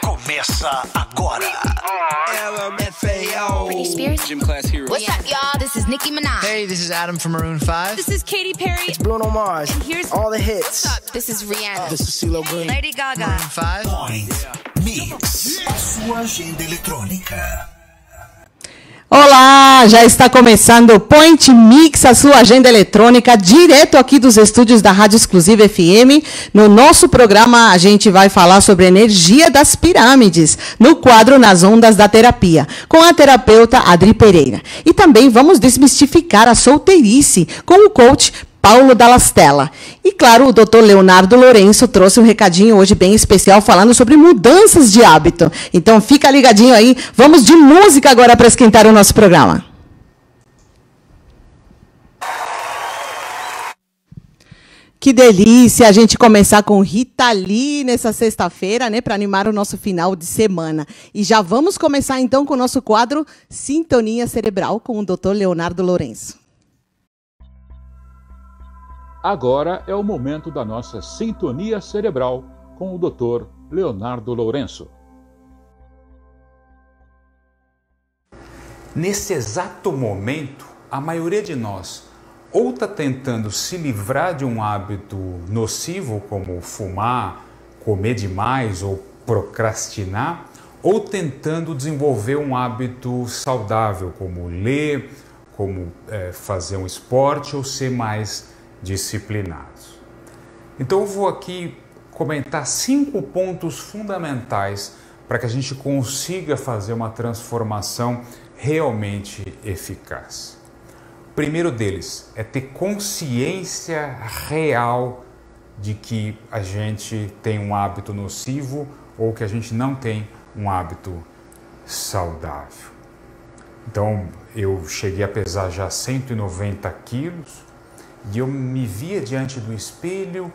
Começa agora. LMFAO. Britney Spears. Gym class hero. What's up, y'all? This is Nicki Minaj. Hey, this is Adam from Maroon 5. This is Katy Perry. It's Bruno Mars. And here's all the hits. This is Rihanna. This is CeeLo Green. Lady Gaga. Maroon 5. Point Mix. A sua agenda eletrônica. Olá, já está começando o Point Mix, a sua agenda eletrônica, direto aqui dos estúdios da Rádio Exclusiva FM. No nosso programa, a gente vai falar sobre a energia das pirâmides, no quadro Nas Ondas da Terapia, com a terapeuta Adri Pereira. E também vamos desmistificar a solteirice com o coach Paulo Dallastella. E, claro, o Dr. Leonardo Lourenço trouxe um recadinho hoje bem especial falando sobre mudanças de hábito. Então, fica ligadinho aí. Vamos de música agora para esquentar o nosso programa. Que delícia a gente começar com Rita Lee nessa sexta-feira, né, para animar o nosso final de semana. E já vamos começar, então, com o nosso quadro Sintonia Cerebral com o Dr. Leonardo Lourenço. Agora é o momento da nossa sintonia cerebral com o Dr. Leonardo Lourenço. Nesse exato momento, a maioria de nós ou está tentando se livrar de um hábito nocivo, como fumar, comer demais ou procrastinar, ou tentando desenvolver um hábito saudável, como ler, como fazer um esporte ou ser mais disciplinados. Então eu vou aqui comentar 5 pontos fundamentais para que a gente consiga fazer uma transformação realmente eficaz. O primeiro deles é ter consciência real de que a gente tem um hábito nocivo ou que a gente não tem um hábito saudável. Então eu cheguei a pesar já 190 quilos, e eu me via diante do espelho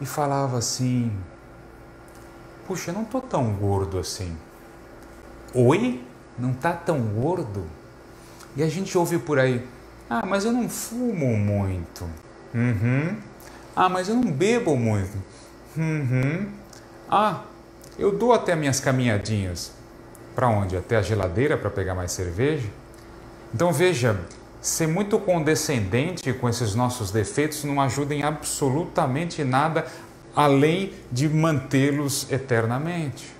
e falava assim: puxa, eu não tô tão gordo assim. Oi? Não tá tão gordo? E a gente ouve por aí: ah, mas eu não fumo muito. Ah, mas eu não bebo muito. Ah, eu dou até minhas caminhadinhas. Para onde? Até a geladeira para pegar mais cerveja? Então veja, ser muito condescendente com esses nossos defeitos não ajuda em absolutamente nada, além de mantê-los eternamente,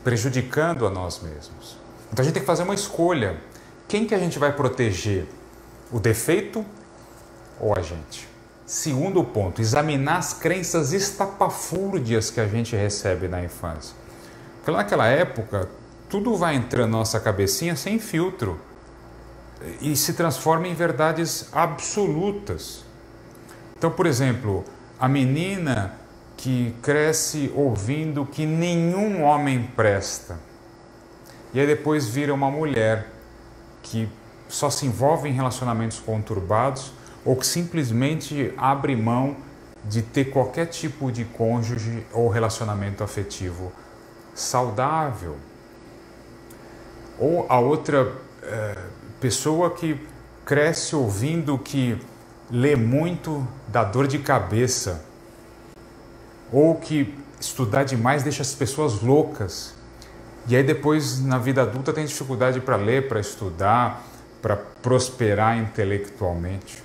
prejudicando a nós mesmos. Então a gente tem que fazer uma escolha. Quem que a gente vai proteger? O defeito ou a gente? Segundo ponto, examinar as crenças estapafúrdias que a gente recebe na infância. Porque naquela época, tudo vai entrando na nossa cabecinha sem filtro e se transforma em verdades absolutas. Então, por exemplo, a menina que cresce ouvindo que nenhum homem presta, e aí depois vira uma mulher que só se envolve em relacionamentos conturbados ou que simplesmente abre mão de ter qualquer tipo de cônjuge ou relacionamento afetivo saudável. Ou a outra pessoa que cresce ouvindo que lê muito dá dor de cabeça, ou que estudar demais deixa as pessoas loucas, e aí depois na vida adulta tem dificuldade para ler, para estudar, para prosperar intelectualmente.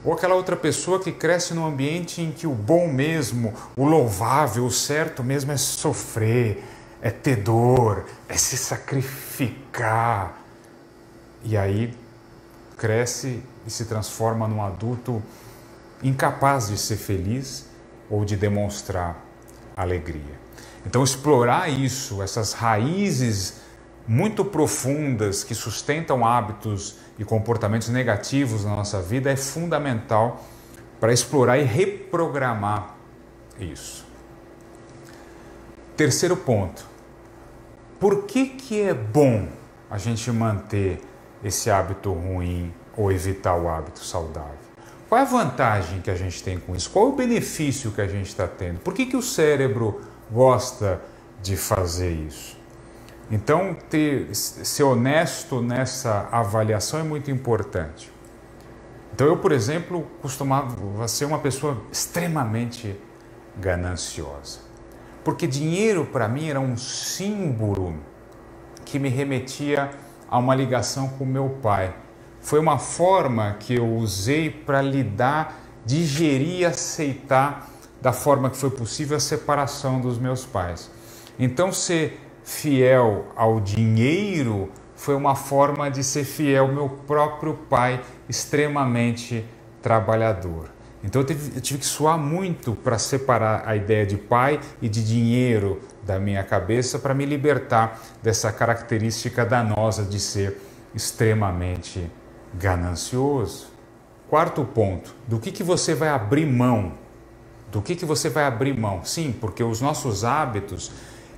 Ou aquela outra pessoa que cresce num ambiente em que o bom mesmo, o louvável, o certo mesmo é sofrer, é ter dor, é se sacrificar. E aí cresce e se transforma num adulto incapaz de ser feliz ou de demonstrar alegria. Então explorar isso, essas raízes muito profundas que sustentam hábitos e comportamentos negativos na nossa vida é fundamental para explorar e reprogramar isso. Terceiro ponto, por que é bom a gente manter esse hábito ruim ou evitar o hábito saudável? Qual é a vantagem que a gente tem com isso? Qual é o benefício que a gente está tendo? Por que o cérebro gosta de fazer isso? Então, ser honesto nessa avaliação é muito importante. Então, eu, por exemplo, costumava ser uma pessoa extremamente gananciosa. Porque dinheiro para mim era um símbolo que me remetia a uma ligação com meu pai. Foi uma forma que eu usei para lidar, digerir e aceitar da forma que foi possível a separação dos meus pais. Então, ser fiel ao dinheiro foi uma forma de ser fiel ao meu próprio pai, extremamente trabalhador. Então eu tive que suar muito para separar a ideia de pai e de dinheiro da minha cabeça para me libertar dessa característica danosa de ser extremamente ganancioso. Quarto ponto, do que você vai abrir mão? Do que você vai abrir mão? Sim, porque os nossos hábitos,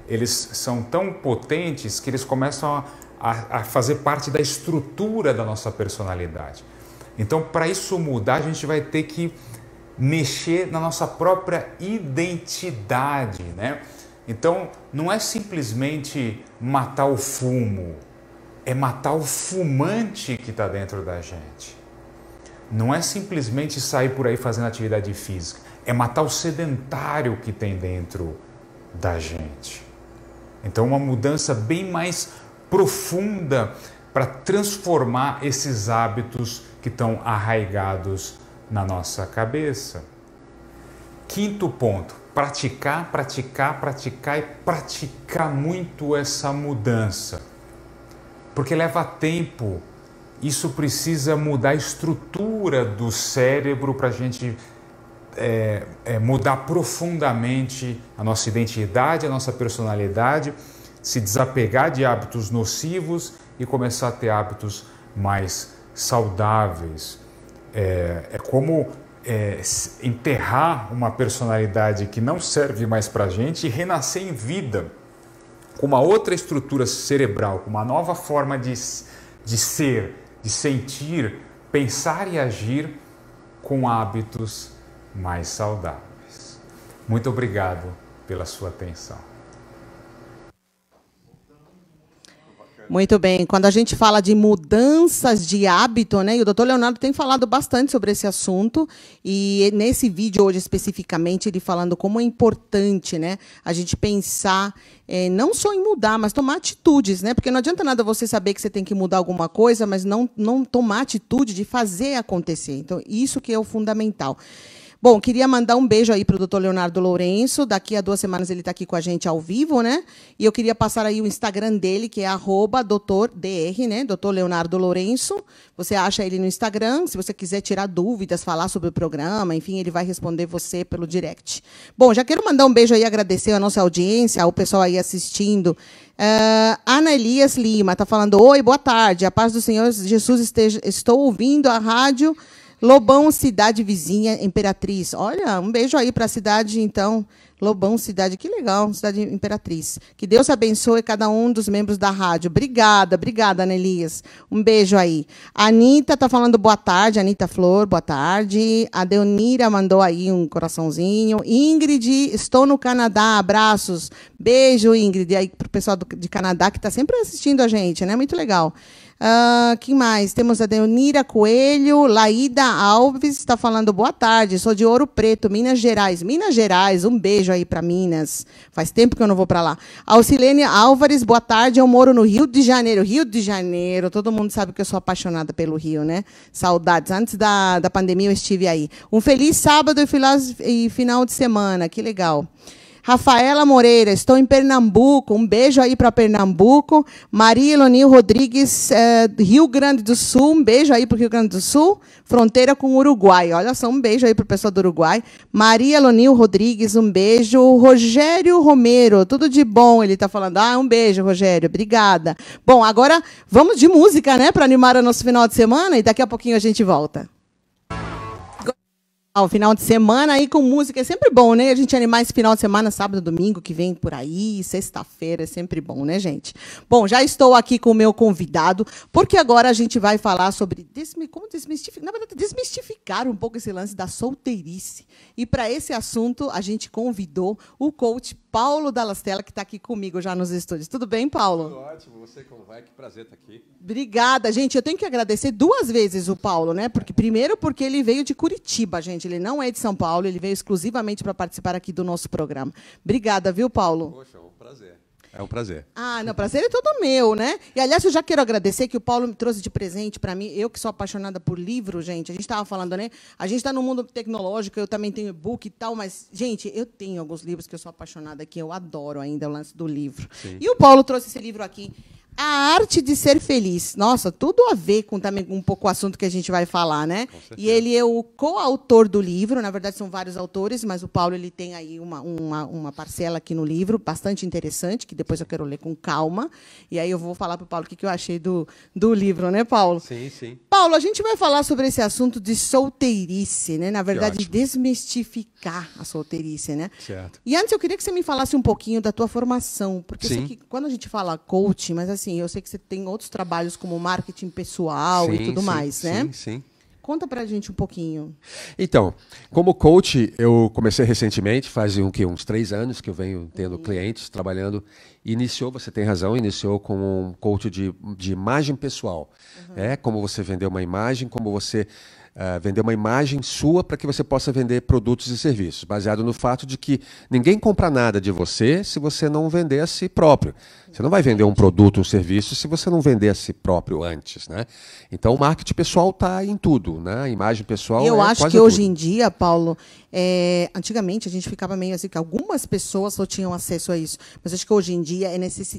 eles são tão potentes que eles começam a fazer parte da estrutura da nossa personalidade. Então, para isso mudar, a gente vai ter que mexer na nossa própria identidade, né? Então, não é simplesmente matar o fumo, é matar o fumante que está dentro da gente. Não é simplesmente sair por aí fazendo atividade física, é matar o sedentário que tem dentro da gente. Então, uma mudança bem mais profunda para transformar esses hábitos que estão arraigados na nossa cabeça. Quinto ponto, praticar, praticar, praticar e praticar muito essa mudança. Porque leva tempo, isso precisa mudar a estrutura do cérebro para a gente mudar profundamente a nossa identidade, a nossa personalidade, se desapegar de hábitos nocivos e começar a ter hábitos mais saudáveis. É como enterrar uma personalidade que não serve mais para a gente e renascer em vida com uma outra estrutura cerebral, com uma nova forma de ser, de sentir, pensar e agir com hábitos mais saudáveis. Muito obrigado pela sua atenção. Muito bem. Quando a gente fala de mudanças de hábito, né, e o doutor Leonardo tem falado bastante sobre esse assunto, e nesse vídeo hoje especificamente, ele falando como é importante, né, a gente pensar não só em mudar, mas tomar atitudes, né, porque não adianta nada você saber que você tem que mudar alguma coisa, mas não tomar atitude de fazer acontecer. Então, isso que é o fundamental. Bom, queria mandar um beijo aí para o doutor Leonardo Lourenço. Daqui a 2 semanas ele está aqui com a gente ao vivo, né? E eu queria passar aí o Instagram dele, que é @doutordr, né? Doutor Leonardo Lourenço. Você acha ele no Instagram. Se você quiser tirar dúvidas, falar sobre o programa, enfim, ele vai responder você pelo direct. Bom, já quero mandar um beijo aí, agradecer a nossa audiência, ao pessoal aí assistindo. Ana Elias Lima está falando: oi, boa tarde. A paz do Senhor Jesus estou ouvindo a rádio Lobão, cidade vizinha, Imperatriz. Olha, um beijo aí para a cidade, então. Lobão, cidade, que legal, cidade Imperatriz. Que Deus abençoe cada um dos membros da rádio. Obrigada, Ana Elias. Um beijo aí. A Anitta está falando boa tarde, Anitta Flor, boa tarde. A Deonira mandou aí um coraçãozinho. Ingrid, estou no Canadá, abraços. Beijo, Ingrid, aí para o pessoal de Canadá que está sempre assistindo a gente, né? Muito legal. Quem mais? Temos a Deonira Coelho, Laída Alves está falando boa tarde, sou de Ouro Preto, Minas Gerais. Minas Gerais, um beijo aí para Minas. Faz tempo que eu não vou para lá. Alcilene Álvares, boa tarde, eu moro no Rio de Janeiro. Rio de Janeiro, todo mundo sabe que eu sou apaixonada pelo Rio, né? Saudades. Antes da pandemia eu estive aí. Um feliz sábado e final de semana, que legal. Rafaela Moreira, estou em Pernambuco, um beijo aí para Pernambuco. Maria Elonil Rodrigues, Rio Grande do Sul, um beijo aí para o Rio Grande do Sul, fronteira com o Uruguai. Olha só, um beijo aí para o pessoal do Uruguai. Maria Elonil Rodrigues, um beijo. Rogério Romero, tudo de bom, ele está falando. Um beijo, Rogério, obrigada. Bom, agora vamos de música, né, para animar o nosso final de semana, e daqui a pouquinho a gente volta. O final de semana aí com música é sempre bom, né? A gente animar esse final de semana, sábado, domingo, que vem por aí, sexta-feira, é sempre bom, né, gente? Bom, já estou aqui com o meu convidado, porque agora a gente vai falar sobre como desmistificar, na verdade, desmistificar um pouco esse lance da solteirice. E para esse assunto, a gente convidou o coach Paulo Dallastella, que está aqui comigo já nos estúdios. Tudo bem, Paulo? Tudo ótimo. Você como vai? Que prazer estar aqui. Obrigada, gente. Eu tenho que agradecer 2 vezes o Paulo, né? Primeiro porque ele veio de Curitiba, gente. Ele não é de São Paulo, ele veio exclusivamente para participar aqui do nosso programa. Obrigada, viu, Paulo? Poxa, um prazer. É um prazer. Ah, não, prazer é todo meu, né? E, aliás, eu já quero agradecer que o Paulo me trouxe de presente para mim. Eu que sou apaixonada por livro, gente. A gente estava falando, né? A gente está no mundo tecnológico, eu também tenho e-book e tal, mas, gente, eu tenho alguns livros que eu sou apaixonada, que eu adoro ainda, o lance do livro. Sim. E o Paulo trouxe esse livro aqui, A Arte de Ser Feliz. Nossa, tudo a ver com também um pouco o assunto que a gente vai falar, né? E ele é o coautor do livro. Na verdade, são vários autores, mas o Paulo ele tem aí uma parcela aqui no livro, bastante interessante, que depois eu quero ler com calma. E aí eu vou falar para o Paulo o que eu achei do livro, né, Paulo? Sim, sim. Paulo, a gente vai falar sobre esse assunto de solteirice, né? Na verdade, desmistificar a solteirice, né? Certo. E antes eu queria que você me falasse um pouquinho da tua formação, porque eu sei que quando a gente fala coaching, mas assim, eu sei que você tem outros trabalhos como marketing pessoal e tudo mais, né? Sim, sim. Conta pra gente um pouquinho. Então, como coach, eu comecei recentemente, faz uns 3 anos que eu venho tendo clientes, trabalhando. Você tem razão, iniciou como um coach de imagem pessoal. Como você vender uma imagem, como você vender uma imagem sua para que você possa vender produtos e serviços, baseado no fato de que ninguém compra nada de você se você não vender a si próprio. Você não vai vender um produto, um serviço, se você não vender a si próprio antes, né? Então, o marketing pessoal está em tudo, né? A imagem pessoal Eu é acho quase que tudo. hoje em dia, Paulo, antigamente a gente ficava meio assim, que algumas pessoas só tinham acesso a isso. Mas acho que hoje em dia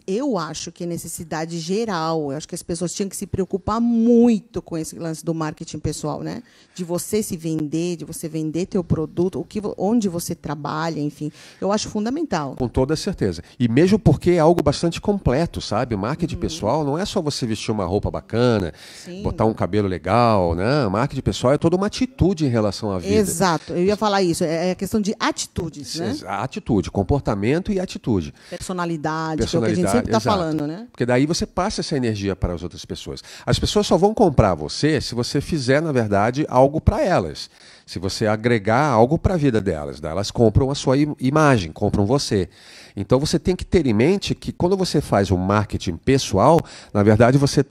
eu acho que é necessidade geral. Eu acho que as pessoas tinham que se preocupar muito com esse lance do marketing pessoal, né? De você se vender, de você vender teu produto, onde você trabalha, enfim. Eu acho fundamental. Com toda certeza. E mesmo porque é algo bastante completo, sabe? O marketing pessoal não é só você vestir uma roupa bacana, botar um cabelo legal, né? O marketing pessoal é toda uma atitude em relação à vida. Exato. Eu ia falar isso. É a questão de atitudes, né? A atitude, comportamento e atitude. Personalidade, que é o que a gente sempre está falando, né? Porque daí você passa essa energia para as outras pessoas. As pessoas só vão comprar você se você fizer, na verdade, algo para elas. Se você agregar algo para a vida delas, elas compram a sua imagem, compram você. Então você tem que ter em mente que quando você faz um marketing pessoal, na verdade você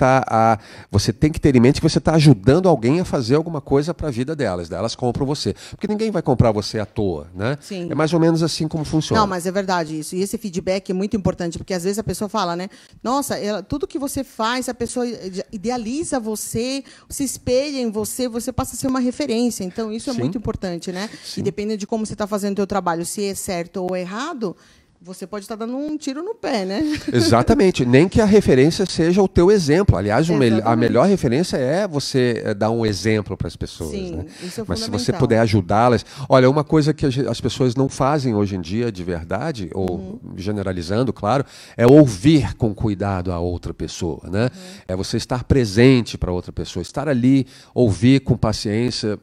tem que ter em mente que você está ajudando alguém a fazer alguma coisa para a vida delas. Elas compram você. Porque ninguém vai comprar você à toa, né? Sim. É mais ou menos assim como funciona. Não, mas é verdade isso. E esse feedback é muito importante, porque às vezes a pessoa fala, né? Nossa, tudo que você faz, a pessoa idealiza você, se espelha em você, você passa a ser uma referência. Então isso é muito importante, né? Sim. E dependendo de como você está fazendo o seu trabalho, se é certo ou errado, você pode estar dando um tiro no pé, né? Exatamente. Nem que a referência seja o teu exemplo. Aliás, a melhor referência é você dar um exemplo para as pessoas. Sim, né? isso é Mas se fundamental. você puder ajudá-las... Olha, uma coisa que as pessoas não fazem hoje em dia de verdade, ou generalizando, claro, é ouvir com cuidado a outra pessoa. Né? É você estar presente para outra pessoa. Estar ali, ouvir com paciência,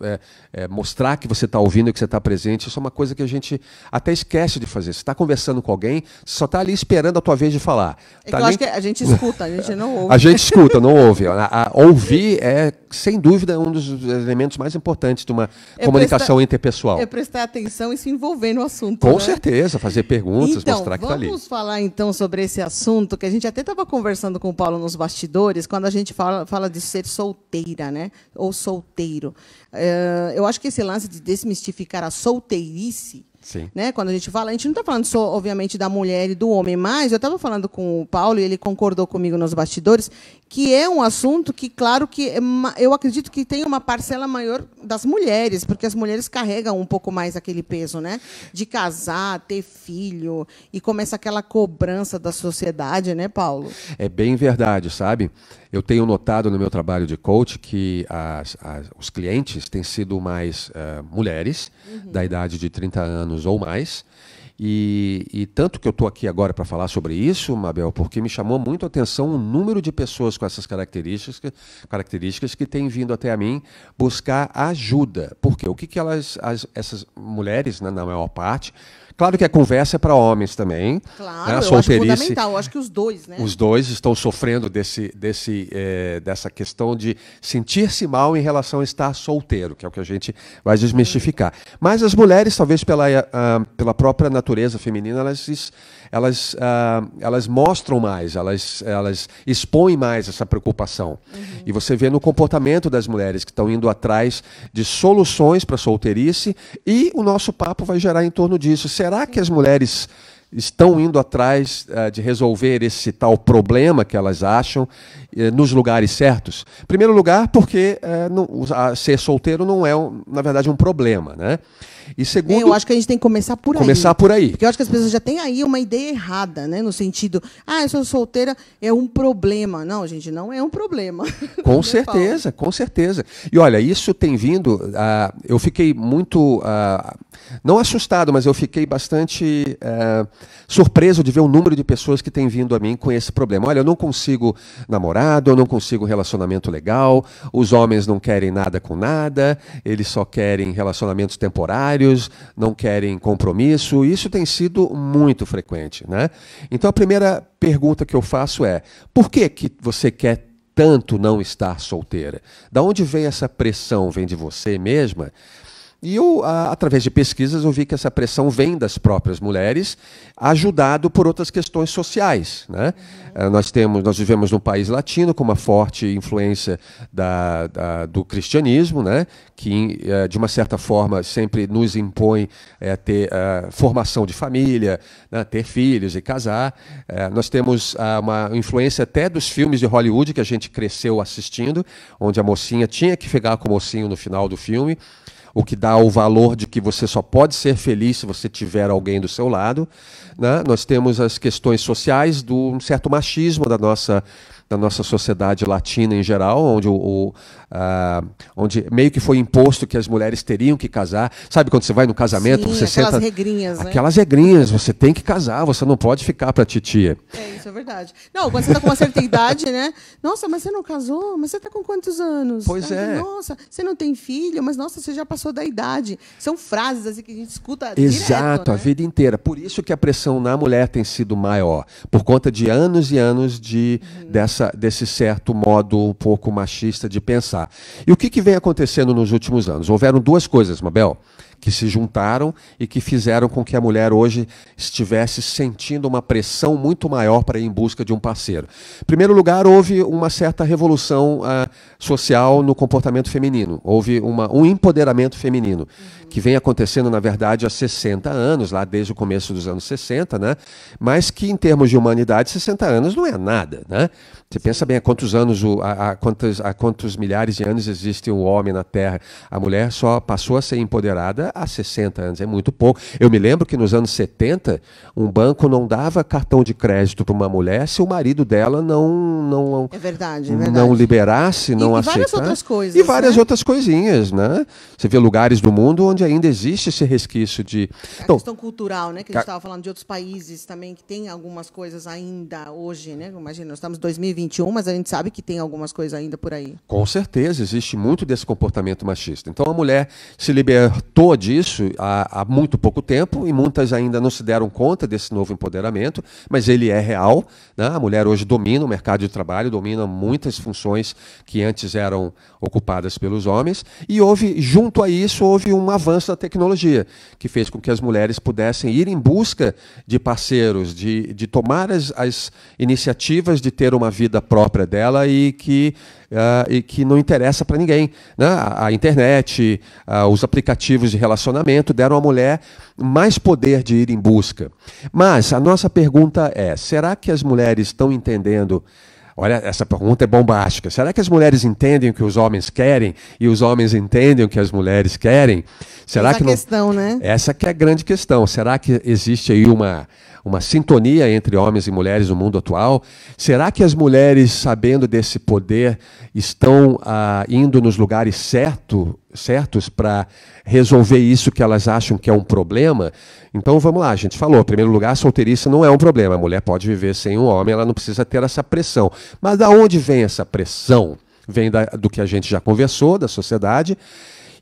mostrar que você está ouvindo e que você está presente. Isso é uma coisa que a gente até esquece de fazer. Você está conversando com alguém, você só está ali esperando a tua vez de falar. Eu acho que a gente escuta, a gente não ouve. A gente escuta, não ouve. Ouvir é, sem dúvida, um dos elementos mais importantes de uma comunicação interpessoal. É prestar atenção e se envolver no assunto. Com né? certeza, fazer perguntas, então, mostrar que está ali. Vamos falar, então, sobre esse assunto, que a gente até estava conversando com o Paulo nos bastidores, quando a gente fala de ser solteira, né? Ou solteiro. Eu acho que esse lance de desmistificar a solteirice, Sim. né? Quando a gente não está falando só, obviamente, da mulher e do homem, mas eu estava falando com o Paulo e ele concordou comigo nos bastidores, que é um assunto que, claro, que eu acredito que tem uma parcela maior das mulheres, porque as mulheres carregam um pouco mais aquele peso, né? De casar, ter filho, e começa aquela cobrança da sociedade, né, Paulo? É bem verdade, sabe? Eu tenho notado no meu trabalho de coach que os clientes têm sido mais mulheres, da idade de 30 anos ou mais. E tanto que eu estou aqui agora para falar sobre isso, Mabel, porque me chamou muito a atenção o número de pessoas com essas características que têm vindo até a mim buscar ajuda. Por quê? O que essas mulheres, né, na maior parte, Claro que a conversa é para homens também. Claro, né? eu acho fundamental. Eu acho que os dois, né? Os dois estão sofrendo dessa questão de sentir-se mal em relação a estar solteiro, que é o que a gente vai desmistificar. Mas as mulheres, talvez pela própria natureza feminina, elas mostram mais, elas expõem mais essa preocupação. E você vê no comportamento das mulheres que estão indo atrás de soluções para a solteirice, e o nosso papo vai gerar em torno disso. Será que as mulheres estão indo atrás de resolver esse tal problema que elas acham nos lugares certos? Em primeiro lugar, porque ser solteiro não é, na verdade, um problema, né? E segundo, eu acho que a gente tem que começar por aí. Começar por aí. Porque eu acho que as pessoas já têm aí uma ideia errada, né? No sentido, eu sou solteira, é um problema. Não, gente, não é um problema. Com certeza, com certeza. E olha, isso tem vindo, eu fiquei muito, não assustado, mas eu fiquei bastante surpreso de ver o número de pessoas que têm vindo a mim com esse problema. Olha, eu não consigo namorado, eu não consigo um relacionamento legal, os homens não querem nada com nada, eles só querem relacionamentos temporários, não querem compromisso. Isso tem sido muito frequente, né? Então a primeira pergunta que eu faço é: por que você quer tanto não estar solteira? Da onde vem essa pressão? Vem de você mesma? E eu, através de pesquisas, eu vi que essa pressão vem das próprias mulheres, ajudado por outras questões sociais, né? Nós vivemos num país latino com uma forte influência do cristianismo, né? Que, de uma certa forma, sempre nos impõe ter formação de família, né? Ter filhos e casar. Nós temos uma influência até dos filmes de Hollywood que a gente cresceu assistindo, onde a mocinha tinha que ficar com o mocinho no final do filme, o que dá o valor de que você só pode ser feliz se você tiver alguém do seu lado, né? Nós temos as questões sociais um certo machismo da nossa sociedade latina em geral, onde meio que foi imposto que as mulheres teriam que casar. Sabe quando você vai no casamento, sim, você aquelas senta... regrinhas, né? Aquelas regrinhas, você tem que casar, você não pode ficar para titia. Isso é verdade. Não, quando você está com uma certa idade, né? Nossa, mas você não casou? Mas você está com quantos anos? Pois é. Nossa, você não tem filho? Mas, nossa, você já passou da idade. São frases assim que a gente escuta Exato, direto, né? a vida inteira. Por isso que a pressão na mulher tem sido maior, por conta de anos e anos desse certo modo um pouco machista de pensar. E o que vem acontecendo nos últimos anos? Houveram duas coisas, Mabel, que se juntaram e que fizeram com que a mulher hoje estivesse sentindo uma pressão muito maior para ir em busca de um parceiro. Em primeiro lugar, houve uma certa revolução social no comportamento feminino. Houve um empoderamento feminino, que vem acontecendo, na verdade, há 60 anos, lá desde o começo dos anos 60, né? Mas que, em termos de humanidade, 60 anos não é nada, né? Você pensa bem, há quantos milhares de anos existe o homem na Terra? A mulher só passou a ser empoderada há 60 anos, é muito pouco. Eu me lembro que nos anos 70, um banco não dava cartão de crédito para uma mulher se o marido dela não É verdade. não liberasse, não aceitasse. E várias outras coisas. E várias outras coisinhas, né? Você vê lugares do mundo onde ainda existe esse resquício de... A questão cultural, né? Que a gente estava falando de outros países também, que tem algumas coisas ainda hoje, né? Imagina, nós estamos em 2021, mas a gente sabe que tem algumas coisas ainda por aí. Com certeza, existe muito desse comportamento machista. Então a mulher se libertou disso há muito pouco tempo, e muitas ainda não se deram conta desse novo empoderamento, mas ele é real, né? A mulher hoje domina o mercado de trabalho, domina muitas funções que antes eram ocupadas pelos homens, e junto a isso, houve um avanço da tecnologia, que fez com que as mulheres pudessem ir em busca de parceiros, de tomar as iniciativas de ter uma vida própria dela e que não interessa para ninguém, né? A internet, os aplicativos de relacionamento deram à mulher mais poder de ir em busca. Mas a nossa pergunta é: será que as mulheres estão entendendo? Olha, essa pergunta é bombástica. Será que as mulheres entendem o que os homens querem e os homens entendem o que as mulheres querem? Será que não... questão, né? Essa que é a grande questão. Será que existe aí uma sintonia entre homens e mulheres no mundo atual? Será que as mulheres, sabendo desse poder, estão indo nos lugares certos para resolver isso que elas acham que é um problema? Então vamos lá, a gente falou, em primeiro lugar, a solteirice não é um problema. A mulher pode viver sem um homem, ela não precisa ter essa pressão. Mas da onde vem essa pressão? Vem do que a gente já conversou, da sociedade.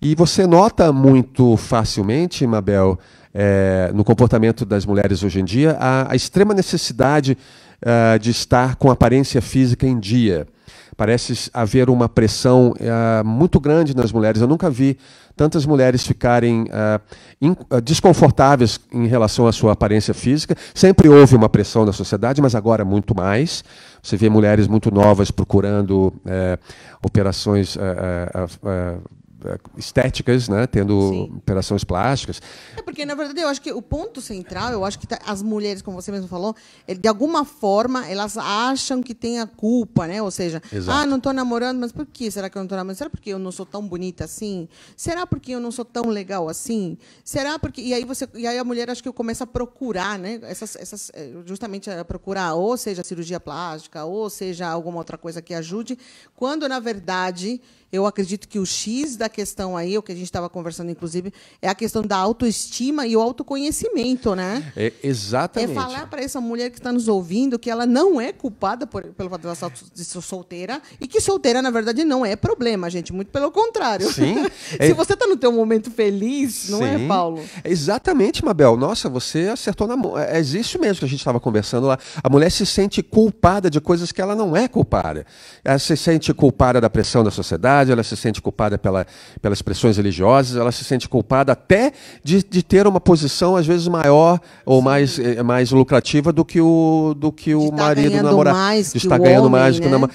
E você nota muito facilmente, Mabel, no comportamento das mulheres hoje em dia, a extrema necessidade de estar com aparência física em dia. Parece haver uma pressão muito grande nas mulheres. Eu nunca vi tantas mulheres ficarem desconfortáveis em relação à sua aparência física. Sempre houve uma pressão na sociedade, mas agora muito mais. Você vê mulheres muito novas procurando operações estéticas, né? Tendo Sim. operações plásticas. Porque, na verdade, eu acho que o ponto central, eu acho que as mulheres, como você mesmo falou, de alguma forma, elas acham que tem a culpa, né? Ou seja, Exato. não estou namorando, mas por que será que eu não estou namorando? Será porque eu não sou tão bonita assim? Será porque eu não sou tão legal assim? Será porque... E aí a mulher, acho que começa a procurar, né? Justamente a procurar, ou seja, cirurgia plástica, ou seja, alguma outra coisa que ajude, quando, na verdade... Eu acredito que o X da questão aí, o que a gente estava conversando, inclusive, é a questão da autoestima e o autoconhecimento, né? Exatamente. É falar para essa mulher que está nos ouvindo que ela não é culpada pelo fato de ser solteira e que solteira, na verdade, não é problema, gente. Muito pelo contrário. Sim. Se você está no teu momento feliz, não é, Paulo? Exatamente, Mabel. Nossa, você acertou na mão. É isso mesmo que a gente estava conversando lá. A mulher se sente culpada de coisas que ela não é culpada. Ela se sente culpada da pressão da sociedade, ela se sente culpada pelas pressões religiosas, ela se sente culpada até de ter uma posição, às vezes, maior ou mais lucrativa do que o marido namorado. De estar ganhando mais do que o namorado.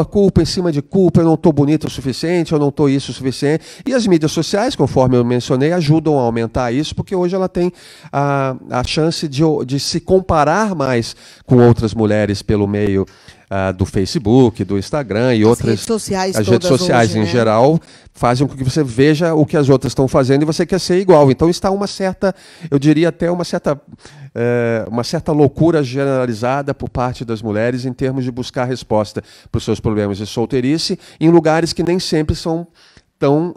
Culpa em cima de culpa, eu não estou bonita o suficiente, eu não estou isso o suficiente. E as mídias sociais, conforme eu mencionei, ajudam a aumentar isso, porque hoje ela tem a chance de se comparar mais com outras mulheres pelo meio do Facebook, do Instagram e outras redes sociais. As redes sociais hoje, em geral fazem com que você veja o que as outras estão fazendo e você quer ser igual. Então está uma certa, eu diria até uma certa loucura generalizada por parte das mulheres em termos de buscar resposta para os seus problemas de solteirice em lugares que nem sempre são tão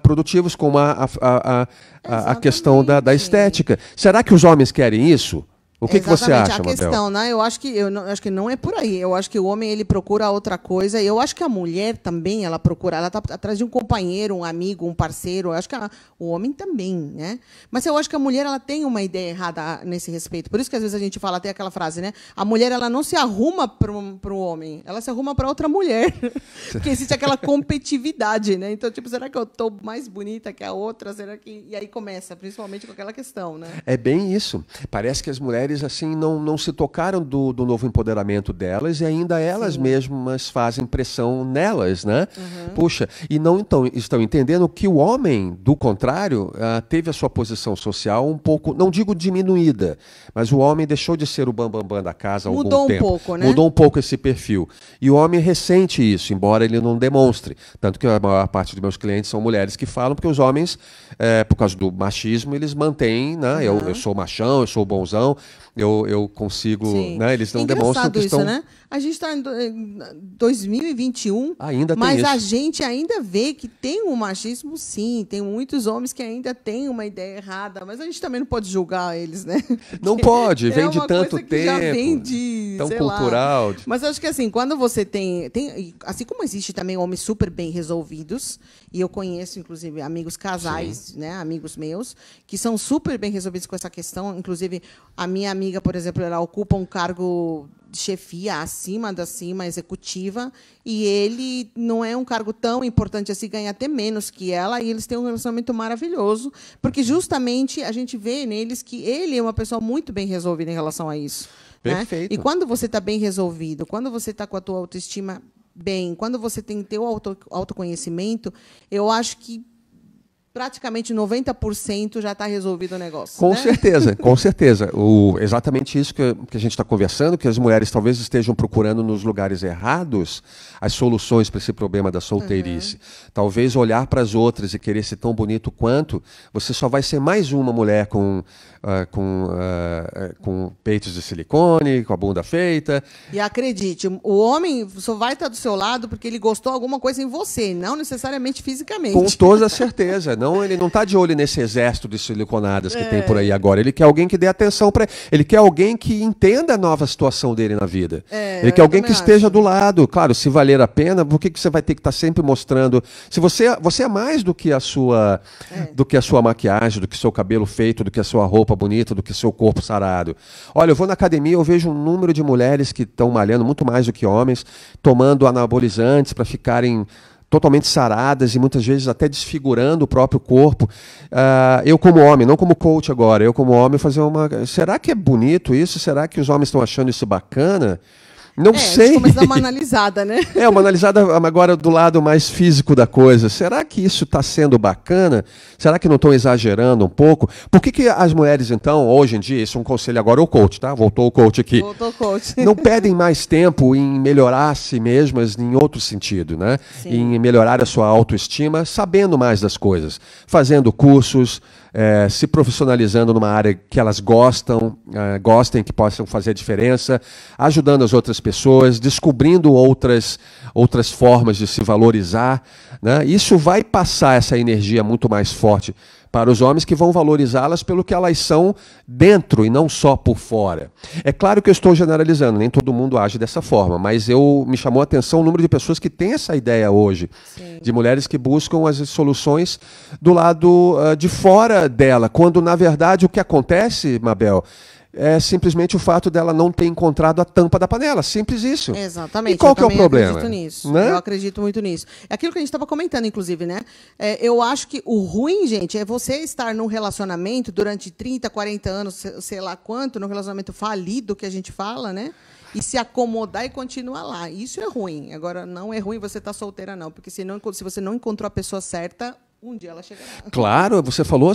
produtivos como a questão da estética. Será que os homens querem isso? O que você acha, a questão, Mabel? né? Eu acho que não é por aí. Eu acho que o homem ele procura outra coisa. Eu acho que a mulher também ela está atrás de um companheiro, um amigo, um parceiro. Eu acho que o homem também, né? Mas eu acho que a mulher ela tem uma ideia errada nesse respeito. Por isso que às vezes a gente fala até aquela frase, né? A mulher ela não se arruma para o homem, ela se arruma para outra mulher, porque existe aquela competitividade, né? Então tipo, será que eu estou mais bonita que a outra? Será que e aí começa, principalmente com aquela questão, né? É bem isso. Parece que as mulheres assim não se tocaram do novo empoderamento delas e ainda elas mesmas fazem pressão nelas, né? Puxa, e não estão entendendo que o homem, do contrário, teve a sua posição social um pouco, não digo diminuída, mas o homem deixou de ser o bambambam da casa há algum tempo. Mudou um pouco, né? Mudou um pouco esse perfil. E o homem ressente isso, embora ele não demonstre. Tanto que a maior parte dos meus clientes são mulheres que falam, porque os homens, por causa do machismo, eles mantêm, né? Eu sou machão, eu sou bonzão, eu consigo, né? Eles não demonstram que estão... Isso, né? A gente está em 2021, ainda tem mas isso. A gente ainda vê que tem um machismo, sim. Tem muitos homens que ainda têm uma ideia errada, mas a gente também não pode julgar eles, né? Porque não pode, vem de tanto tempo, já vem de, tão cultural. Mas acho que assim, quando você tem, assim como existe também homens super bem resolvidos, e eu conheço, inclusive, amigos casais, né, amigos meus, que são super bem resolvidos com essa questão. Inclusive, a minha amiga, por exemplo, ela ocupa um cargo de chefia acima da cima executiva e ele não é um cargo tão importante assim, ganha até menos que ela e eles têm um relacionamento maravilhoso porque justamente a gente vê neles que ele é uma pessoa muito bem resolvida em relação a isso. Perfeito. Né? E quando você está bem resolvido, quando você está com a tua autoestima bem, quando você tem teu autoconhecimento, eu acho que praticamente 90% já está resolvido o negócio. Com né? certeza, com certeza. Exatamente isso que a gente está conversando, que as mulheres talvez estejam procurando nos lugares errados as soluções para esse problema da solteirice. Talvez olhar para as outras e querer ser tão bonito quanto, você só vai ser mais uma mulher com com peitos de silicone, com a bunda feita. E acredite, o homem só vai estar do seu lado porque ele gostou de alguma coisa em você, não necessariamente fisicamente. Com toda certeza. Ele não está de olho nesse exército de siliconadas que tem por aí agora. Ele quer alguém que dê atenção para ele. Ele quer alguém que entenda a nova situação dele na vida. Ele quer alguém que esteja do lado. Claro, se valer a pena, por que você vai ter que estar sempre mostrando? Se você é mais do que a sua maquiagem, do que o seu cabelo feito, do que a sua roupa bonita, do que o seu corpo sarado. Olha, eu vou na academia, eu vejo um número de mulheres que estão malhando muito mais do que homens, tomando anabolizantes para ficarem totalmente saradas e muitas vezes até desfigurando o próprio corpo. Eu como homem, não como coach agora, eu como homem fazer será que é bonito isso? Será que os homens estão achando isso bacana? Não sei. A gente começa a dar uma analisada, né? Uma analisada agora do lado mais físico da coisa. Será que isso está sendo bacana? Será que não estão exagerando um pouco? Por que as mulheres, então, hoje em dia, isso é um conselho agora, o coach, tá? Voltou o coach aqui. Voltou o coach. Não pedem mais tempo em melhorar a si mesmas em outro sentido, né? Sim. Em melhorar a sua autoestima, sabendo mais das coisas. Fazendo cursos, se profissionalizando numa área que elas gostem, que possam fazer a diferença, ajudando as outras pessoas, descobrindo outras formas de se valorizar, né? Isso vai passar essa energia muito mais forte para os homens, que vão valorizá-las pelo que elas são dentro e não só por fora. É claro que eu estou generalizando, nem todo mundo age dessa forma, mas me chamou a atenção o número de pessoas que têm essa ideia hoje, sim, de mulheres que buscam as soluções do lado de fora dela, quando na verdade o que acontece, Mabel, é simplesmente o fato dela não ter encontrado a tampa da panela. Simples isso. Exatamente. E qual que é o problema? Eu acredito nisso. Né? Eu acredito muito nisso. É aquilo que a gente estava comentando, inclusive, né? Eu acho que o ruim, gente, é você estar num relacionamento durante 30, 40 anos, sei lá quanto, num relacionamento falido, que a gente fala, né? E se acomodar e continuar lá. Isso é ruim. Agora, não é ruim você estar solteira, não. Porque se você não encontrou a pessoa certa, um dia ela chegará. Claro, você falou...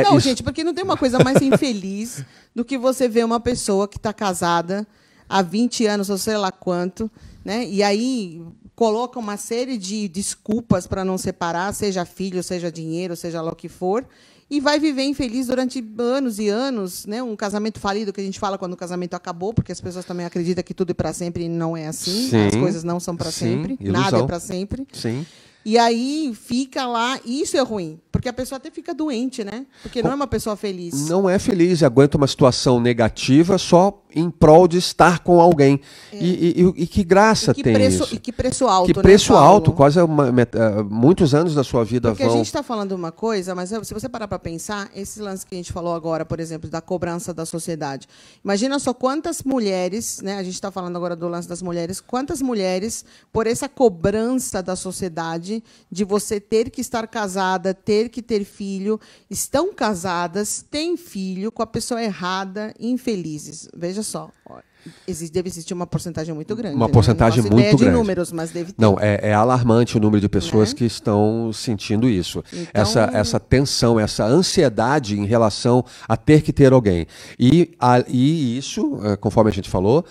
não, isso. Gente, porque não tem uma coisa mais infeliz do que você ver uma pessoa que está casada há 20 anos, ou sei lá quanto, né? E aí coloca uma série de desculpas para não separar, seja filho, seja dinheiro, seja lá o que for, e vai viver infeliz durante anos e anos, né? Um casamento falido, que a gente fala quando o casamento acabou, porque as pessoas também acreditam que tudo é para sempre e não é assim. Sim, as coisas não são para sempre, ilusão. nada é para sempre. Sim. E aí fica lá, e isso é ruim, porque a pessoa até fica doente, né? Porque não é uma pessoa feliz. Não é feliz, aguenta uma situação negativa só em prol de estar com alguém. E que graça tem isso. E que preço alto, que preço né, alto, quase muitos anos da sua vida porque vão... a gente está falando uma coisa, mas se você parar para pensar, esse lance que a gente falou agora, por exemplo, da cobrança da sociedade. Imagina só quantas mulheres, né? A gente está falando agora do lance das mulheres, quantas mulheres, por essa cobrança da sociedade, de você ter que estar casada, ter que ter filho, estão casadas, têm filho com a pessoa errada, infelizes. Veja só. Deve existir uma porcentagem muito grande. Uma porcentagem não muito ideia grande. De números, mas deve ter. Não, é alarmante o número de pessoas que estão sentindo isso. Então... Essa tensão, essa ansiedade em relação a ter que ter alguém. E isso, conforme a gente falou,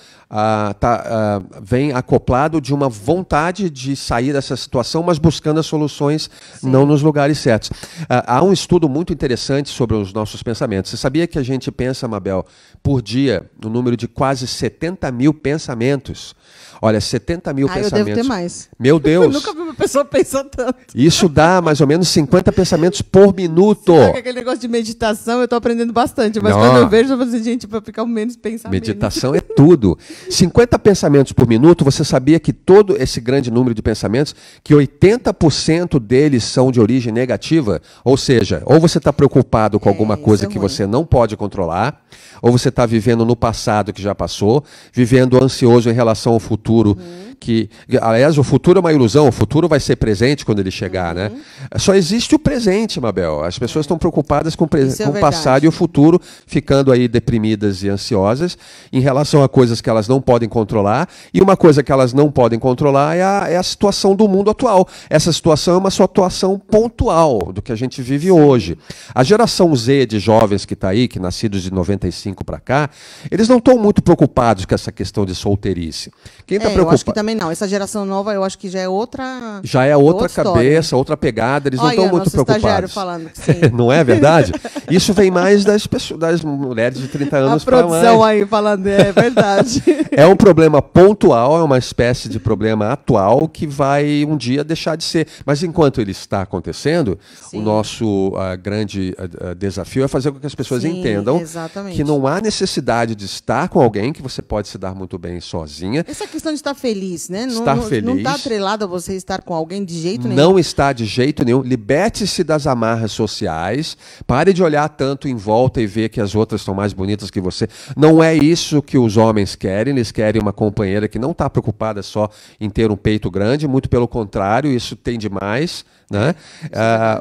vem acoplado de uma vontade de sair dessa situação, mas buscando as soluções não nos lugares certos. Há um estudo muito interessante sobre os nossos pensamentos. Você sabia que a gente pensa, Mabel, por dia, no número de quase 70 mil pensamentos? Olha, 70 mil pensamentos. Eu devo ter mais. Meu Deus. Eu nunca vi uma pessoa pensar tanto. Isso dá mais ou menos 50 pensamentos por minuto. Sabe, aquele negócio de meditação, eu estou aprendendo bastante. Mas quando eu vejo, eu vou dizer, gente, para ficar menos pensar. Meditação é tudo. 50 pensamentos por minuto, você sabia que todo esse grande número de pensamentos, que 80% deles são de origem negativa? Ou seja, ou você está preocupado com alguma coisa que você não pode controlar, ou você está vivendo no passado que já passou, vivendo ansioso em relação ao futuro, que, aliás, o futuro é uma ilusão, o futuro vai ser presente quando ele chegar, né? Só existe o presente, Mabel. As pessoas estão preocupadas com o passado e o futuro, ficando aí deprimidas e ansiosas em relação a coisas que elas não podem controlar, e uma coisa que elas não podem controlar é a situação do mundo atual. Essa situação é uma situação pontual do que a gente vive hoje. A geração Z de jovens que está aí, que nascidos de 95 para cá, eles não estão muito preocupados com essa questão de solteirice. Quem está preocupado? também não. Essa geração nova, eu acho que já é outra... Já é outra outra cabeça, história. outra pegada, eles não Olha, estão muito nosso estagiário preocupados. falando que sim. Não é verdade? Isso vem mais das mulheres de 30 A anos para produção mais. aí falando, é verdade. É um problema pontual, é uma espécie de problema atual que vai um dia deixar de ser. Mas enquanto ele está acontecendo, Sim. o nosso grande desafio é fazer com que as pessoas Sim, entendam exatamente. que não há necessidade de estar com alguém, que você pode se dar muito bem sozinha. Essa questão de estar feliz, né? Estar feliz. Não está atrelado a você estar com alguém de jeito nenhum. Não está de jeito nenhum. Liberte-se das amarras sociais. Pare de olhar tanto em volta e ver que as outras estão mais bonitas que você. Não é isso que os homens querem. Eles querem uma companheira que não está preocupada só em ter um peito grande. Muito pelo contrário, isso tem demais. Né?